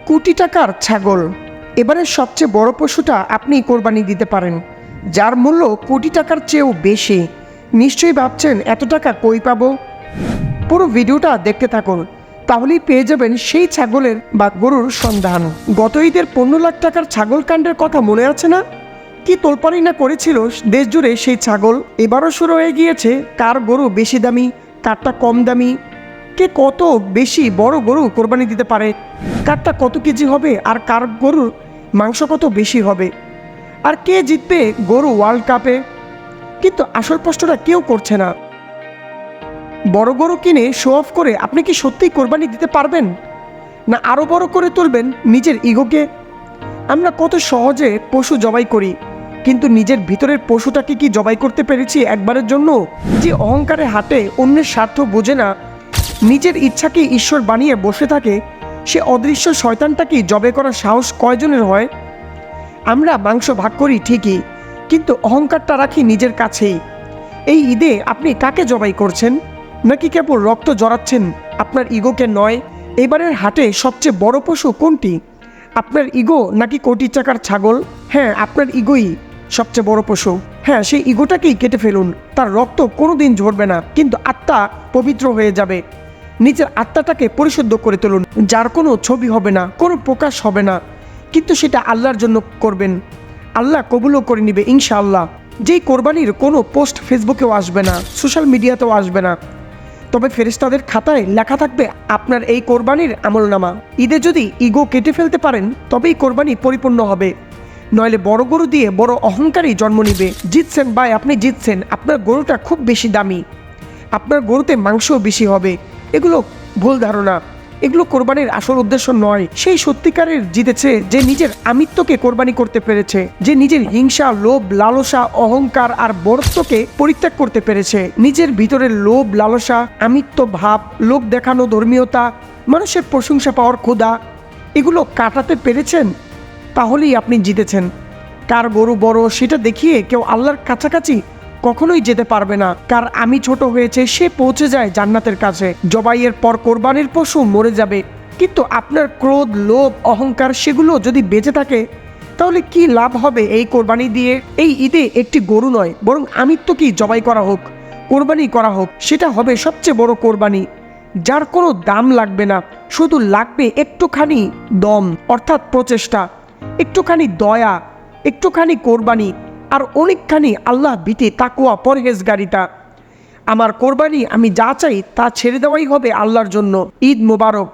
কোটি টাকার ছাগল। এবারের সবচেয়ে বড় পশুটা আপনি কোরবানি দিতে পারেন, যার মূল্য কোটি টাকার চেয়েও বেশি। নিশ্চয়ই ভাবছেন এত টাকা কই পাবো। পুরো ভিডিওটা দেখতে থাকুন, তাহলেই পেয়ে যাবেন সেই ছাগলের বা গরুর সন্ধান। গত ঈদের 15 লাখ টাকার ছাগল কাণ্ডের কথা মনে আছে না? কি তোলপাড়ি না করেছিল দেশ জুড়ে সেই ছাগল। এবারও শুরু হয়ে গিয়েছে কার গরু বেশি দামি, কারটা কম দামি, কে কত বেশি বড় গরু কোরবানি দিতে পারে, কারটা কত কেজি হবে, আর কার গরুর মাংস কত বেশি হবে, আর কে জিতবে গরু ওয়ার্ল্ড কাপে। কিন্তু আসল প্রশ্নটা কেউ করছে না। বড় গরু কিনে শো অফ করে আপনি কি সত্যিই কোরবানি দিতে পারবেন, না আরও বড় করে তুলবেন নিজের ইগোকে? আমরা কত সহজে পশু জবাই করি, কিন্তু নিজের ভিতরের পশুটাকে কি জবাই করতে পেরেছি একবারের জন্য? যে অহংকারে হাঁটে, অন্যের স্বার্থ বোঝে না, নিজের ইচ্ছাকে ঈশ্বর বানিয়ে বসে থাকে, সে অদৃশ্য শয়তানটাকে জবাই করার সাহস কয়জনের হয়? আমরা মাংস ভাগ করি ঠিকই, কিন্তু অহংকারটা রাখি নিজের কাছেই। এই ঈদে আপনি কাকে জবাই করছেন? নাকি কেবল রক্ত জড়াচ্ছেন আপনার ইগোকে নয়? এবারের হাটে সবচেয়ে বড় পশু কোনটি, আপনার ইগো নাকি কোটি টাকার ছাগল? হ্যাঁ, আপনার ইগোই সবচেয়ে বড় পশু। হ্যাঁ, সেই ইগোটাকেই কেটে ফেলুন। তার রক্ত কোনোদিন ঝরবে না, কিন্তু আত্মা পবিত্র হয়ে যাবে। নিজের আত্মাটাকে পরিশুদ্ধ করে তুলুন, যার কোনো ছবি হবে না, কোনো প্রকাশ হবে না, কিন্তু সেটা আল্লাহর জন্য করবেন। আল্লাহ কবুলও করে নিবে ইনশাআল্লাহ। যেই কোরবানির কোনো পোস্ট ফেসবুকেও আসবে না, সোশ্যাল মিডিয়াতেও আসবে না, তবে ফেরেশতাদের খাতায় লেখা থাকবে আপনার এই কোরবানির আমলনামা। ঈদে যদি ইগো কেটে ফেলতে পারেন, তবেই কোরবানি পরিপূর্ণ হবে। নইলে বড় গরু দিয়ে বড় অহংকারই জন্ম নিবে। জিতছেন ভাই, আপনি জিতছেন, আপনার গরুটা খুব বেশি দামি, আপনার গরুতে মাংসও বেশি হবে। এগুলো ভুল ধারণা, এগুলো কোরবানির আসল উদ্দেশ্য নয়। সেই সত্যিকারের জিতেছে যে নিজের আমিত্বকে কোরবানি করতে পেরেছে, যে নিজের হিংসা, লোভ, লালসা, অহংকার আর বড়ত্বকে পরিত্যাগ করতে পেরেছে। নিজের ভিতরের লোভ, লালসা, আমিত্ব ভাব, লোক দেখানো ধর্মীয়তা, মানুষের প্রশংসা পাওয়ার ক্ষুধা, এগুলো কাটাতে পেরেছেন, তাহলেই আপনি জিতেছেন। কার গরু বড় সেটা দেখিয়ে কেউ আল্লাহর কাছাকাছি কখনোই যেতে পারবে না। কার আমি ছোট হয়েছে সে পৌঁছে যায় জান্নাতের কাছে। জবাইয়ের পর কোরবানির পশু মরে যাবে, কিন্তু আপনার ক্রোধ, লোভ, অহংকার সেগুলো যদি বেঁচে থাকে, তাহলে কি লাভ হবে এই কোরবানি দিয়ে? এই ঈদে একটি গরু নয়, বরং আমিত্বকেই জবাই করা হোক, কোরবানি করা হোক। সেটা হবে সবচেয়ে বড় কোরবানি, যার কোনো দাম লাগবে না, শুধু লাগবে একটুখানি দম, অর্থাৎ প্রচেষ্টা, একটুখানি দয়া, একটুখানি কোরবানি, আর অনেকখানি আল্লাহ ভীতি, তাকওয়া, পরহেজগারিতা। আমার কোরবানি, আমি যা চাই তা ছেড়ে দেওয়াই হবে আল্লাহর জন্য। ঈদ মোবারক।